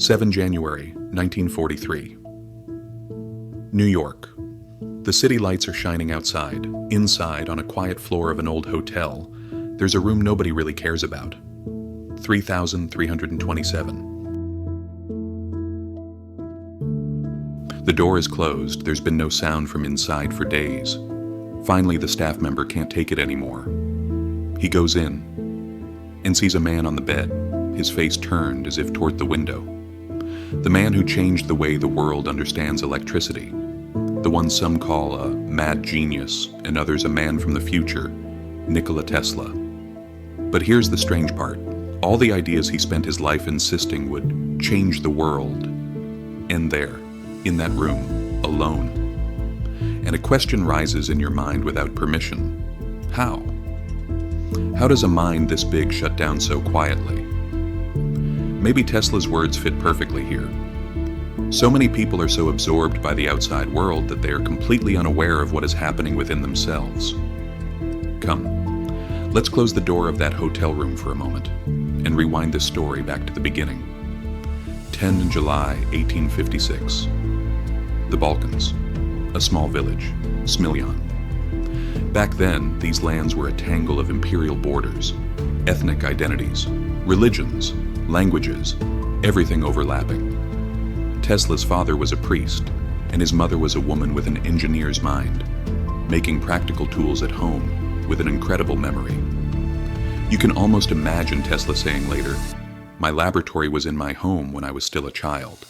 7 January 1943. New York. The city lights are shining outside. Inside, on a quiet floor of an old hotel, there's a room nobody really cares about. 3327. The door is closed. There's been no sound from inside for days. Finally, the staff member can't take it anymore. He goes in and sees a man on the bed, his face turned as if toward the window. The man who changed the way the world understands electricity. The one some call a mad genius and others a man from the future, Nikola Tesla. But here's the strange part. All the ideas he spent his life insisting would change the world end there, in that room, alone. And a question rises in your mind without permission. How? How does a mind this big shut down so quietly? Maybe Tesla's words fit perfectly here. So many people are so absorbed by the outside world that they are completely unaware of what is happening within themselves. Come, let's close the door of that hotel room for a moment and rewind this story back to the beginning. 10 July 1856. The Balkans, a small village, Smiljan. Back then, these lands were a tangle of imperial borders, ethnic identities, religions, languages, everything overlapping. Tesla's father was a priest, and his mother was a woman with an engineer's mind, making practical tools at home with an incredible memory. You can almost imagine Tesla saying later, "My laboratory was in my home when I was still a child."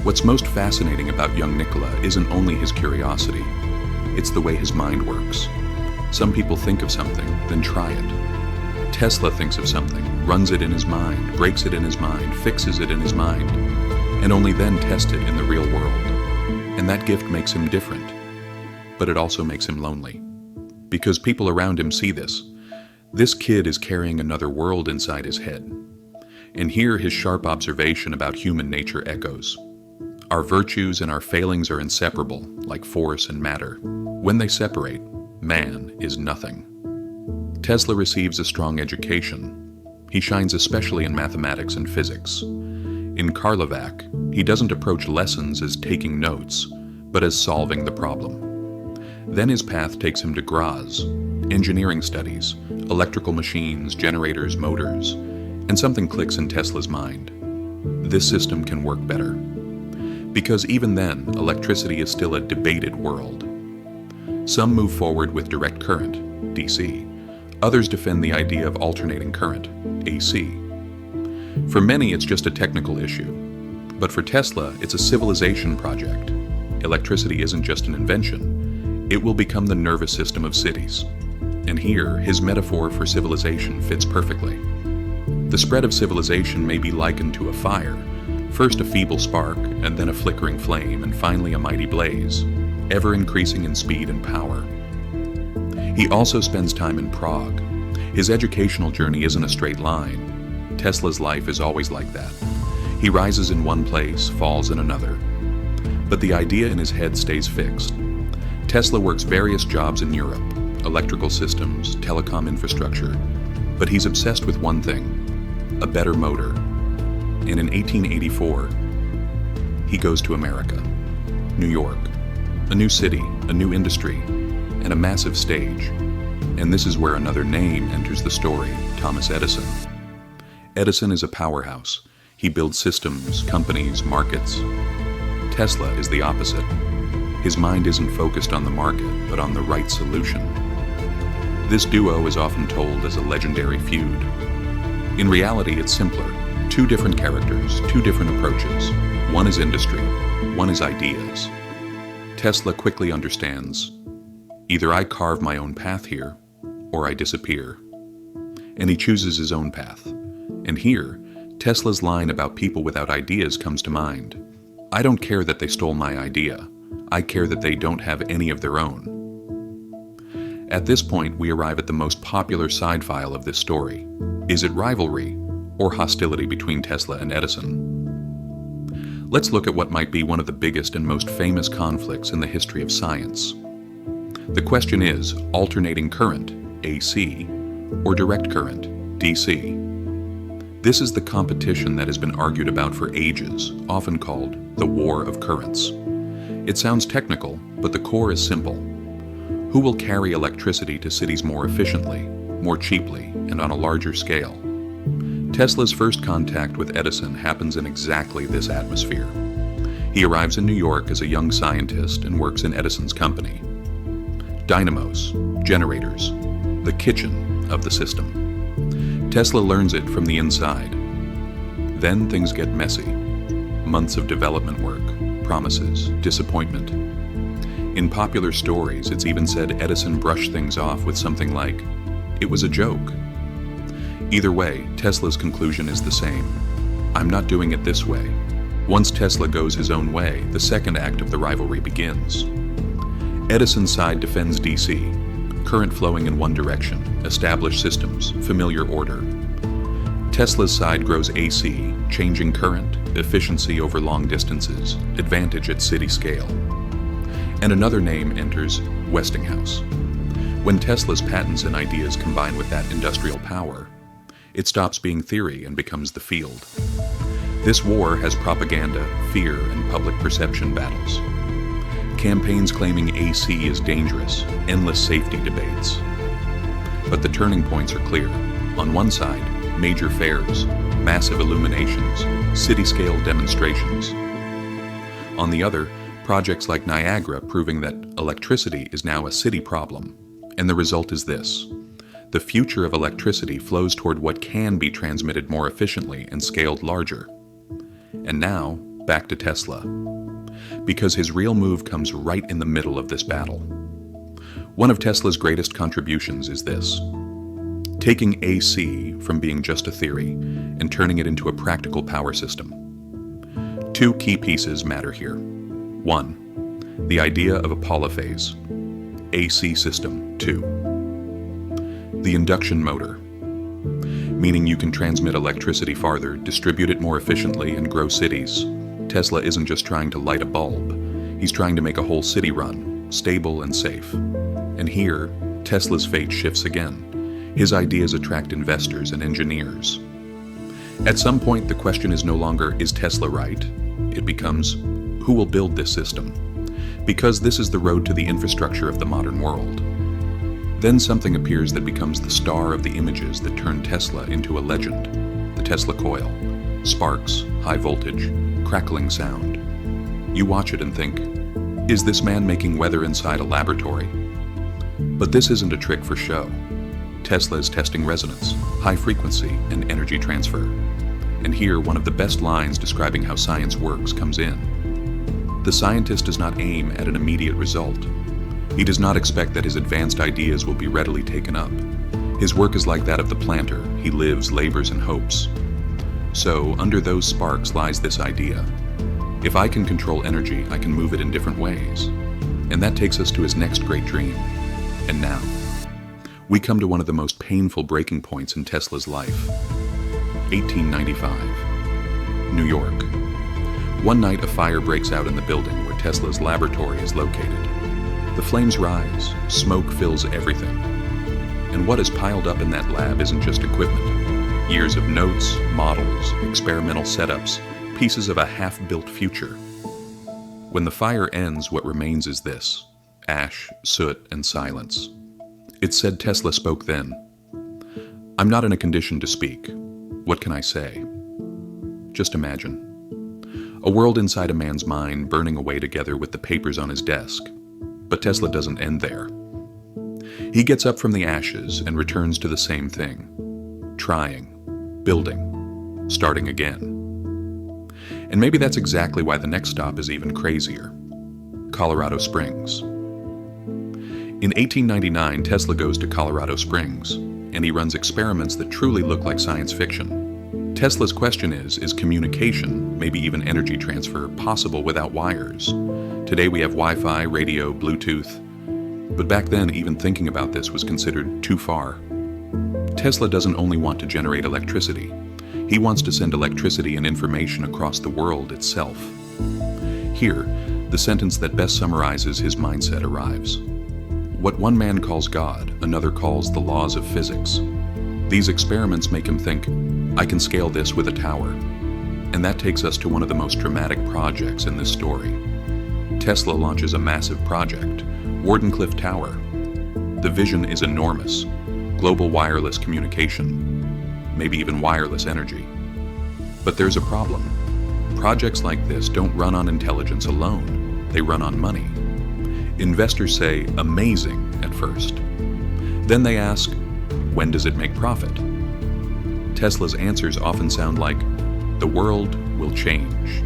What's most fascinating about young Nikola isn't only his curiosity, it's the way his mind works. Some people think of something, then try it. Tesla thinks of something, runs it in his mind, breaks it in his mind, fixes it in his mind, and only then tests it in the real world. And that gift makes him different, but it also makes him lonely. Because people around him see this. This kid is carrying another world inside his head. And here his sharp observation about human nature echoes. Our virtues and our failings are inseparable, like force and matter. When they separate, man is nothing. Tesla receives a strong education. He shines especially in mathematics and physics. In Karlovac, he doesn't approach lessons as taking notes, but as solving the problem. Then his path takes him to Graz, engineering studies, electrical machines, generators, motors, and something clicks in Tesla's mind. This system can work better. Because even then, electricity is still a debated world. Some move forward with direct current, DC. Others defend the idea of alternating current, AC. For many, it's just a technical issue. But for Tesla, it's a civilization project. Electricity isn't just an invention. It will become the nervous system of cities. And here, his metaphor for civilization fits perfectly. The spread of civilization may be likened to a fire. First a feeble spark, and then a flickering flame, and finally a mighty blaze, ever increasing in speed and power. He also spends time in Prague. His educational journey isn't a straight line. Tesla's life is always like that. He rises in one place, falls in another. But the idea in his head stays fixed. Tesla works various jobs in Europe, electrical systems, telecom infrastructure, but he's obsessed with one thing, a better motor. And in 1884, he goes to America, New York, a new city, a new industry, and a massive stage. And this is where another name enters the story, Thomas Edison. Edison is a powerhouse. He builds systems, companies, markets. Tesla is the opposite. His mind isn't focused on the market, but on the right solution. This duo is often told as a legendary feud. In reality, it's simpler. Two different characters, two different approaches. One is industry, one is ideas. Tesla quickly understands, either I carve my own path here, or I disappear. And he chooses his own path. And here, Tesla's line about people without ideas comes to mind. I don't care that they stole my idea. I care that they don't have any of their own. At this point, we arrive at the most popular side file of this story. Is it rivalry or hostility between Tesla and Edison? Let's look at what might be one of the biggest and most famous conflicts in the history of science. The question is, alternating current, AC, or direct current, DC? This is the competition that has been argued about for ages, often called the War of Currents. It sounds technical, but the core is simple. Who will carry electricity to cities more efficiently, more cheaply, and on a larger scale? Tesla's first contact with Edison happens in exactly this atmosphere. He arrives in New York as a young scientist and works in Edison's company. Dynamos, generators, the kitchen of the system. Tesla learns it from the inside. Then things get messy. Months of development work, promises, disappointment. In popular stories, it's even said Edison brushed things off with something like, "It was a joke." Either way, Tesla's conclusion is the same. I'm not doing it this way. Once Tesla goes his own way, the second act of the rivalry begins. Edison's side defends DC, current flowing in one direction, established systems, familiar order. Tesla's side grows AC, changing current, efficiency over long distances, advantage at city scale. And another name enters, Westinghouse. When Tesla's patents and ideas combine with that industrial power, it stops being theory and becomes the field. This war has propaganda, fear, and public perception battles. Campaigns claiming AC is dangerous, endless safety debates. But the turning points are clear. On one side, major fairs, massive illuminations, city-scale demonstrations. On the other, projects like Niagara proving that electricity is now a city problem. And the result is this. The future of electricity flows toward what can be transmitted more efficiently and scaled larger. And now, back to Tesla. Because his real move comes right in the middle of this battle. One of Tesla's greatest contributions is this: taking AC from being just a theory and turning it into a practical power system. Two key pieces matter here. One, the idea of a polyphase, AC system. Two, the induction motor, meaning you can transmit electricity farther, distribute it more efficiently, and grow cities. Tesla isn't just trying to light a bulb, he's trying to make a whole city run, stable and safe. And here, Tesla's fate shifts again. His ideas attract investors and engineers. At some point, the question is no longer, is Tesla right? It becomes, who will build this system? Because this is the road to the infrastructure of the modern world. Then something appears that becomes the star of the images that turn Tesla into a legend. The Tesla coil. Sparks, high voltage, crackling sound. You watch it and think, is this man making weather inside a laboratory? But this isn't a trick for show. Tesla is testing resonance, high frequency, and energy transfer. And here, one of the best lines describing how science works comes in. The scientist does not aim at an immediate result. He does not expect that his advanced ideas will be readily taken up. His work is like that of the planter. He lives, labors, and hopes. So, under those sparks lies this idea. If I can control energy, I can move it in different ways. And that takes us to his next great dream. And now, we come to one of the most painful breaking points in Tesla's life. 1895, New York. One night, a fire breaks out in the building where Tesla's laboratory is located. The flames rise, smoke fills everything. And what is piled up in that lab isn't just equipment. Years of notes, models, experimental setups, pieces of a half-built future. When the fire ends, what remains is this: ash, soot, and silence. It's said Tesla spoke then. I'm not in a condition to speak. What can I say? Just imagine. A world inside a man's mind burning away together with the papers on his desk. But Tesla doesn't end there. He gets up from the ashes and returns to the same thing. Trying, building, starting again. And maybe that's exactly why the next stop is even crazier. Colorado Springs. In 1899, Tesla goes to Colorado Springs, and he runs experiments that truly look like science fiction. Tesla's question is communication, maybe even energy transfer, possible without wires? Today we have Wi-Fi, radio, Bluetooth. But back then, even thinking about this was considered too far. Tesla doesn't only want to generate electricity. He wants to send electricity and information across the world itself. Here, the sentence that best summarizes his mindset arrives. What one man calls God, another calls the laws of physics. These experiments make him think, I can scale this with a tower. And that takes us to one of the most dramatic projects in this story. Tesla launches a massive project, Wardenclyffe Tower. The vision is enormous: global wireless communication, maybe even wireless energy. But there's a problem. Projects like this don't run on intelligence alone, they run on money. Investors say, amazing, at first. Then they ask, when does it make profit? Tesla's answers often sound like, the world will change.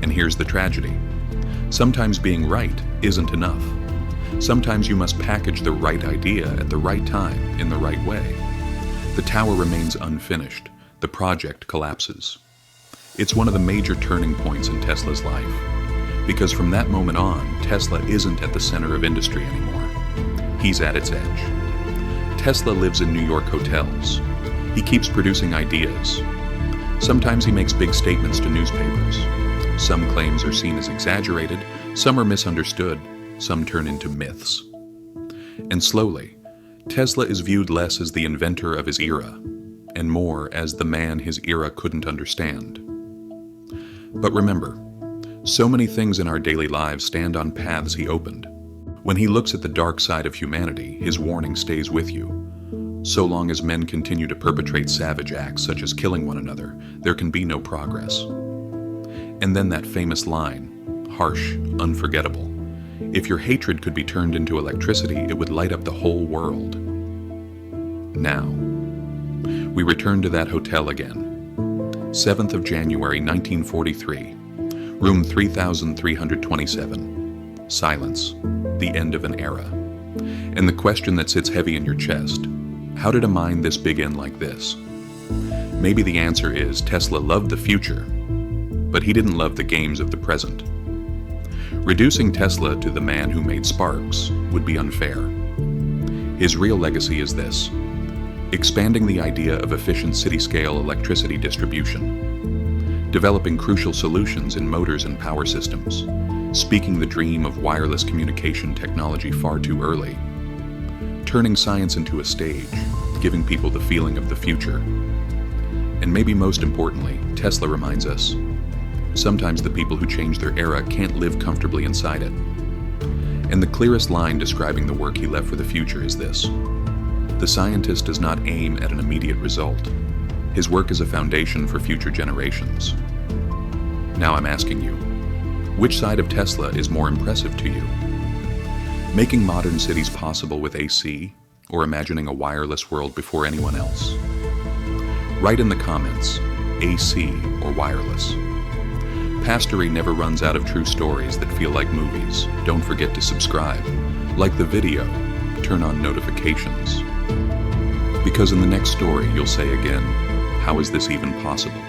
And here's the tragedy. Sometimes being right isn't enough. Sometimes you must package the right idea at the right time in the right way. The tower remains unfinished. The project collapses. It's one of the major turning points in Tesla's life, because from that moment on, Tesla isn't at the center of industry anymore. He's at its edge. Tesla lives in New York hotels. He keeps producing ideas. Sometimes he makes big statements to newspapers. Some claims are seen as exaggerated, some are misunderstood, some turn into myths. And slowly, Tesla is viewed less as the inventor of his era, and more as the man his era couldn't understand. But remember, so many things in our daily lives stand on paths he opened. When he looks at the dark side of humanity, his warning stays with you. So long as men continue to perpetrate savage acts such as killing one another, there can be no progress. And then that famous line, harsh, unforgettable. If your hatred could be turned into electricity, it would light up the whole world. Now, we return to that hotel again. 7th of January, 1943, room 3327. Silence, the end of an era. And the question that sits heavy in your chest, how did a mind this big end like this? Maybe the answer is Tesla loved the future, but he didn't love the games of the present. Reducing Tesla to the man who made sparks would be unfair. His real legacy is this: expanding the idea of efficient city-scale electricity distribution, developing crucial solutions in motors and power systems, speaking the dream of wireless communication technology far too early, turning science into a stage, giving people the feeling of the future. And maybe most importantly, Tesla reminds us, sometimes the people who change their era can't live comfortably inside it. And the clearest line describing the work he left for the future is this: the scientist does not aim at an immediate result. His work is a foundation for future generations. Now I'm asking you, which side of Tesla is more impressive to you? Making modern cities possible with AC, or imagining a wireless world before anyone else? Write in the comments, AC or wireless. Pastory never runs out of true stories that feel like movies. Don't forget to subscribe, like the video, turn on notifications. Because in the next story you'll say again, how is this even possible?